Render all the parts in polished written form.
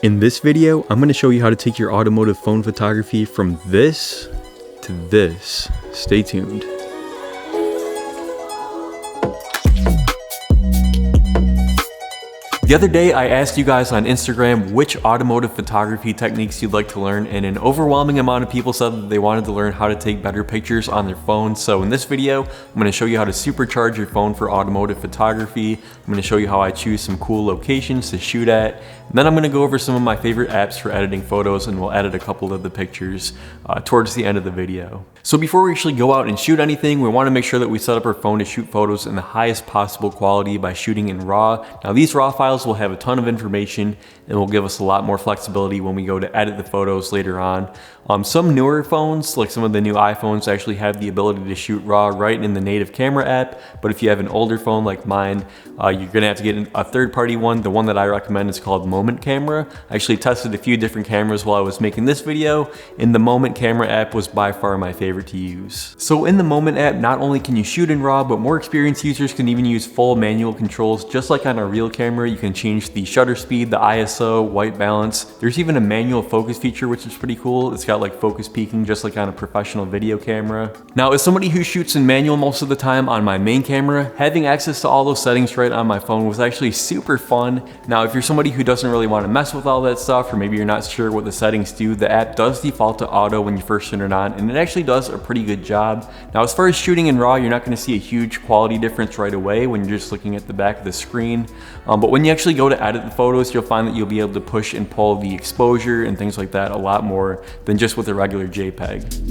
In this video, I'm going to show you how to take your automotive phone photography from this to this. Stay tuned. The other day, I asked you guys on Instagram which automotive photography techniques you'd like to learn, and an overwhelming amount of people said that they wanted to learn how to take better pictures on their phones. So in this video, I'm going to show you how to supercharge your phone for automotive photography. I'm going to show you how I choose some cool locations to shoot at. And then I'm going to go over some of my favorite apps for editing photos, and we'll edit a couple of the pictures towards the end of the video. So before we actually go out and shoot anything, we want to make sure that we set up our phone to shoot photos in the highest possible quality by shooting in RAW. Now these RAW files will have a ton of information and will give us a lot more flexibility when we go to edit the photos later on. Some newer phones, like some of the new iPhones, actually have the ability to shoot RAW right in the native camera app, but if you have an older phone like mine, you're gonna have to get a third-party one. The one that I recommend is called Moment Camera. I actually tested a few different cameras while I was making this video, and the Moment Camera app was by far my favorite to use. So in the Moment app, not only can you shoot in RAW, but more experienced users can even use full manual controls. Just like on a real camera, you can change the shutter speed, the ISO, white balance. There's even a manual focus feature, which is pretty cool. It's got like focus peaking, just like on a professional video camera. Now, as somebody who shoots in manual most of the time on my main camera, having access to all those settings right on my phone was actually super fun. Now, if you're somebody who doesn't really want to mess with all that stuff, or maybe you're not sure what the settings do, the app does default to auto when you first turn it on, and it actually does a pretty good job. Now, as far as shooting in RAW, you're not going to see a huge quality difference right away when you're just looking at the back of the screen. But when you actually go to edit the photos, you'll find that you'll be able to push and pull the exposure and things like that a lot more than just with a regular JPEG.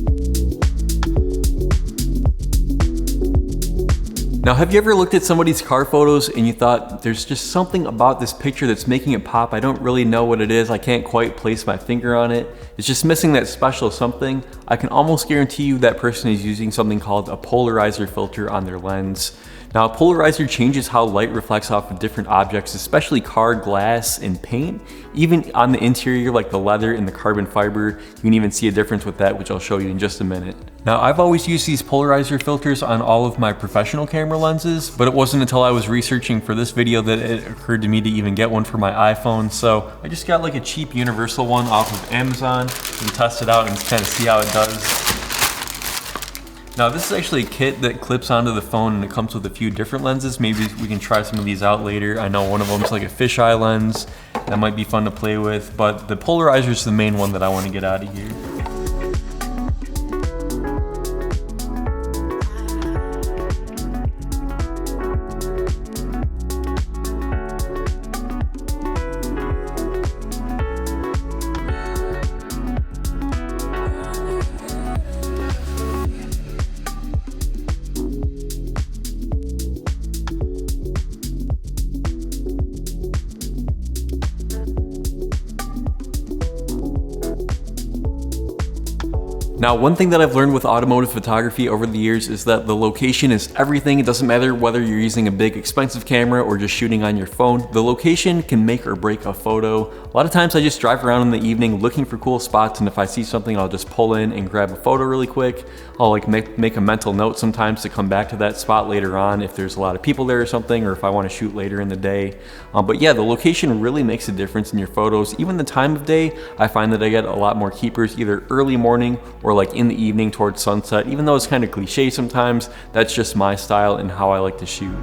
Now, have you ever looked at somebody's car photos and you thought, there's just something about this picture that's making it pop? I don't really know what it is. I can't quite place my finger on it. It's just missing that special something. I can almost guarantee you that person is using something called a polarizer filter on their lens. Now, a polarizer changes how light reflects off of different objects, especially car glass and paint. Even on the interior, like the leather and the carbon fiber, you can even see a difference with that, which I'll show you in just a minute. Now, I've always used these polarizer filters on all of my professional camera lenses, but it wasn't until I was researching for this video that it occurred to me to even get one for my iPhone. So I just got like a cheap universal one off of Amazon and test it out and kind of see how it does. Now, this is actually a kit that clips onto the phone, and it comes with a few different lenses. Maybe we can try some of these out later. I know one of them is like a fisheye lens. That might be fun to play with, but the polarizer is the main one that I want to get out of here. Now, one thing that I've learned with automotive photography over the years is that the location is everything. It doesn't matter whether you're using a big expensive camera or just shooting on your phone. The location can make or break a photo. A lot of times I just drive around in the evening looking for cool spots, and if I see something, I'll just pull in and grab a photo really quick. I'll like make a mental note sometimes to come back to that spot later on if there's a lot of people there or something, or if I want to shoot later in the day. But yeah, the location really makes a difference in your photos. Even the time of day, I find that I get a lot more keepers either early morning or like in the evening towards sunset. Even though it's kind of cliche sometimes, that's just my style and how I like to shoot.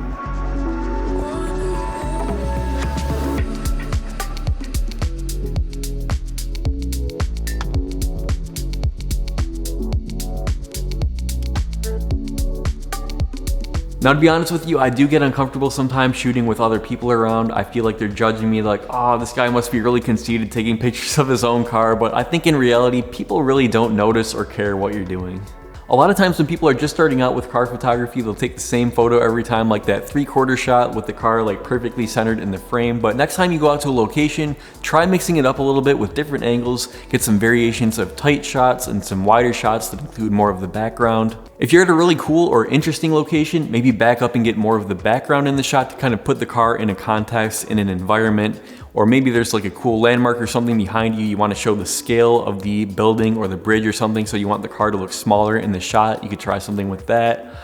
Now, to be honest with you, I do get uncomfortable sometimes shooting with other people around. I feel like they're judging me like, oh, this guy must be really conceited taking pictures of his own car. But I think in reality, people really don't notice or care what you're doing. A lot of times when people are just starting out with car photography, they'll take the same photo every time, like that 3/4 shot with the car like perfectly centered in the frame. But next time you go out to a location, try mixing it up a little bit with different angles, get some variations of tight shots and some wider shots that include more of the background. If you're at a really cool or interesting location, maybe back up and get more of the background in the shot to kind of put the car in a context, in an environment. Or maybe there's like a cool landmark or something behind you. You want to show the scale of the building or the bridge or something, so you want the car to look smaller in the shot. You could try something with that.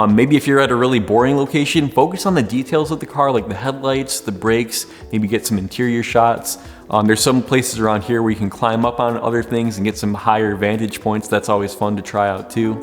Maybe if you're at a really boring location, focus on the details of the car, like the headlights, the brakes, maybe get some interior shots. There's some places around here where you can climb up on other things and get some higher vantage points. That's always fun to try out too.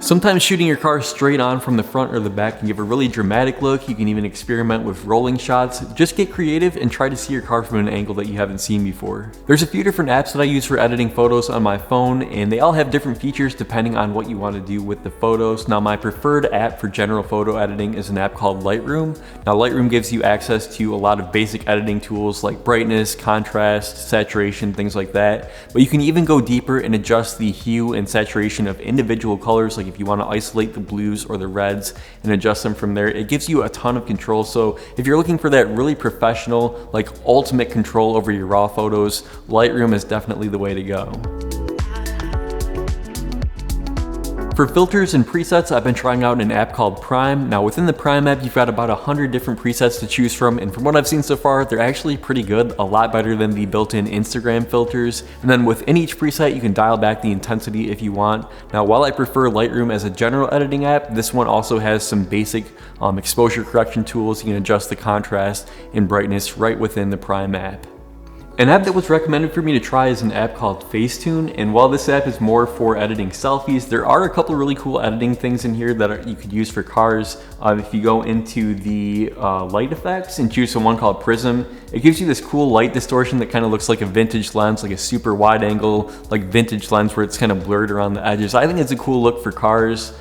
Sometimes shooting your car straight on from the front or the back can give a really dramatic look. You can even experiment with rolling shots. Just get creative and try to see your car from an angle that you haven't seen before. There's a few different apps that I use for editing photos on my phone, and they all have different features depending on what you want to do with the photos. Now, my preferred app for general photo editing is an app called Lightroom. Now, Lightroom gives you access to a lot of basic editing tools like brightness, contrast, saturation, things like that. But you can even go deeper and adjust the hue and saturation of individual colors, like if you want to isolate the blues or the reds and adjust them from there. It gives you a ton of control. So if you're looking for that really professional, like ultimate control over your raw photos, Lightroom is definitely the way to go. For filters and presets, I've been trying out an app called Prime. Now within the Prime app, you've got about 100 different presets to choose from, and from what I've seen so far, they're actually pretty good, a lot better than the built-in Instagram filters. And then within each preset, you can dial back the intensity if you want. Now while I prefer Lightroom as a general editing app, this one also has some basic exposure correction tools. You can adjust the contrast and brightness right within the Prime app. An app that was recommended for me to try is an app called Facetune, and while this app is more for editing selfies, there are a couple really cool editing things in here that you could use for cars. If you go into the light effects and choose one called Prism, it gives you this cool light distortion that kind of looks like a vintage lens, like a super wide angle, like vintage lens where it's kind of blurred around the edges. I think it's a cool look for cars.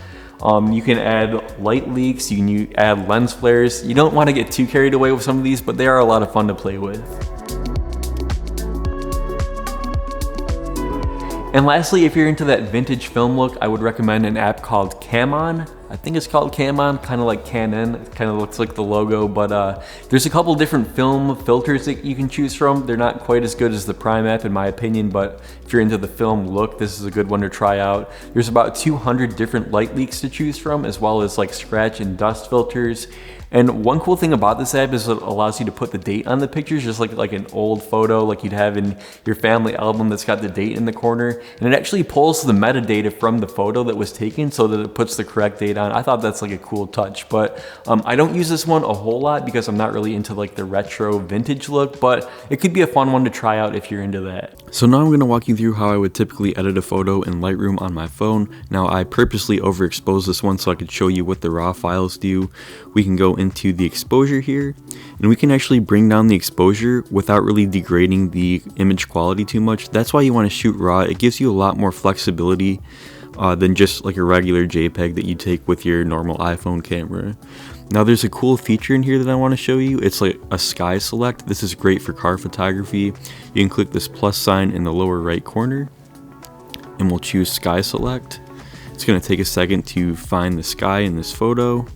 You can add light leaks, you can add lens flares. You don't want to get too carried away with some of these, but they are a lot of fun to play with. And lastly, if you're into that vintage film look, I would recommend an app called Camon. I think it's called Camon, kind of like Canon. It kind of looks like the logo, but there's a couple different film filters that you can choose from. They're not quite as good as the Prime app in my opinion, but if you're into the film look, this is a good one to try out. There's about 200 different light leaks to choose from, as well as like scratch and dust filters. And one cool thing about this app is it allows you to put the date on the pictures, just like an old photo like you'd have in your family album that's got the date in the corner. And it actually pulls the metadata from the photo that was taken so that it puts the correct date on. I thought that's like a cool touch, but I don't use this one a whole lot because I'm not really into like the retro vintage look, but it could be a fun one to try out if you're into that. So now I'm going to walk you through how I would typically edit a photo in Lightroom on my phone. Now I purposely overexposed this one so I could show you what the raw files do. We can go into the exposure here, and we can actually bring down the exposure without really degrading the image quality too much. That's why you want to shoot raw. It gives you a lot more flexibility than just like a regular JPEG that you take with your normal iPhone camera. Now there's a cool feature in here that I want to show you. It's like a sky select. This is great for car photography. You can click this plus sign in the lower right corner and we'll choose sky select. It's going to take a second to find the sky in this photo.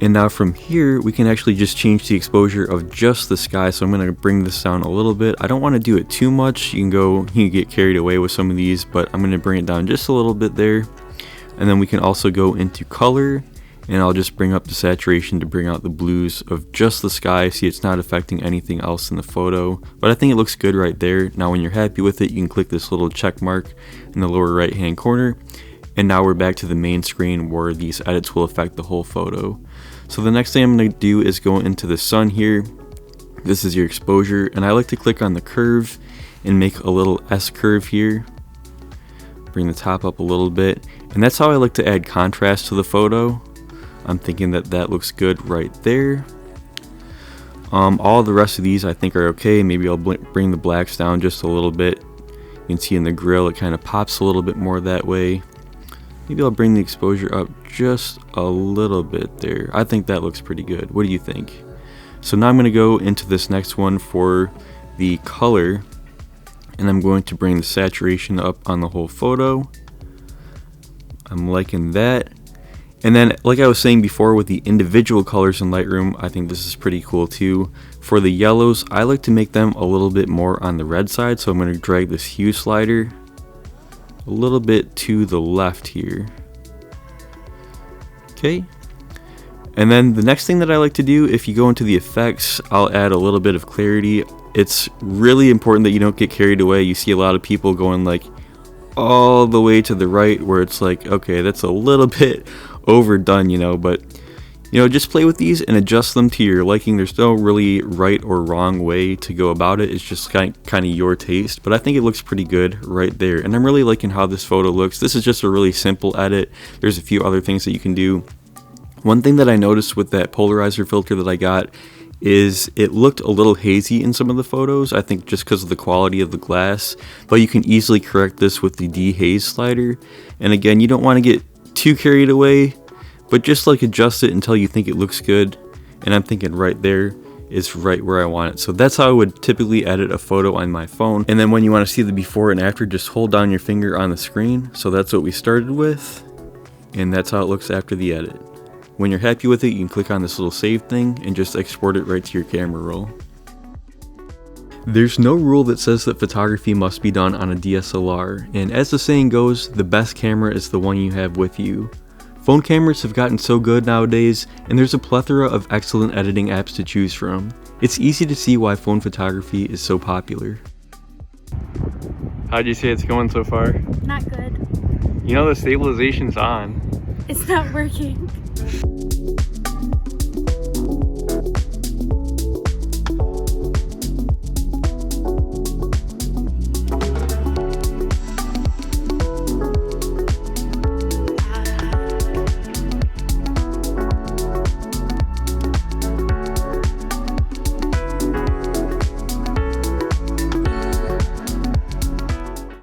And now from here, we can actually just change the exposure of just the sky. So I'm going to bring this down a little bit. I don't want to do it too much. You can get carried away with some of these, but I'm going to bring it down just a little bit there. And then we can also go into color, and I'll just bring up the saturation to bring out the blues of just the sky. See, it's not affecting anything else in the photo, but I think it looks good right there. Now when you're happy with it, you can click this little check mark in the lower right hand corner. And now we're back to the main screen where these edits will affect the whole photo. So the next thing I'm going to do is go into the sun here. This is your exposure, and I like to click on the curve and make a little S curve here. Bring the top up a little bit, and that's how I like to add contrast to the photo. I'm thinking that that looks good right there. All the rest of these I think are okay. Maybe I'll bring the blacks down just a little bit. You can see in the grill it kind of pops a little bit more that way. Maybe I'll bring the exposure up just a little bit there. I think that looks pretty good. What do you think? So now I'm going to go into this next one for the color, and I'm going to bring the saturation up on the whole photo. I'm liking that. And then, like I was saying before with the individual colors in Lightroom, I think this is pretty cool too. For the yellows, I like to make them a little bit more on the red side, so I'm going to drag this hue slider a little bit to the left here. Okay, and then the next thing that I like to do, if you go into the effects, I'll add a little bit of clarity. It's really important that you don't get carried away. You see a lot of people going like all the way to the right where it's like, okay, that's a little bit overdone, you know, but you know, just play with these and adjust them to your liking. There's no really right or wrong way to go about it. It's just kind of your taste, but I think it looks pretty good right there. And I'm really liking how this photo looks. This is just a really simple edit. There's a few other things that you can do. One thing that I noticed with that polarizer filter that I got is it looked a little hazy in some of the photos, I think just because of the quality of the glass, but you can easily correct this with the dehaze slider. And again, you don't want to get too carried away, but just like adjust it until you think it looks good. And I'm thinking right there is right where I want it. So that's how I would typically edit a photo on my phone. And then when you want to see the before and after, just hold down your finger on the screen. So that's what we started with, and that's how it looks after the edit. When you're happy with it, you can click on this little save thing and just export it right to your camera roll. There's no rule that says that photography must be done on a DSLR, and as the saying goes, the best camera is the one you have with you. Phone cameras have gotten so good nowadays, and there's a plethora of excellent editing apps to choose from. It's easy to see why phone photography is so popular. How'd you say it's going so far? Not good. You know the stabilization's on. It's not working.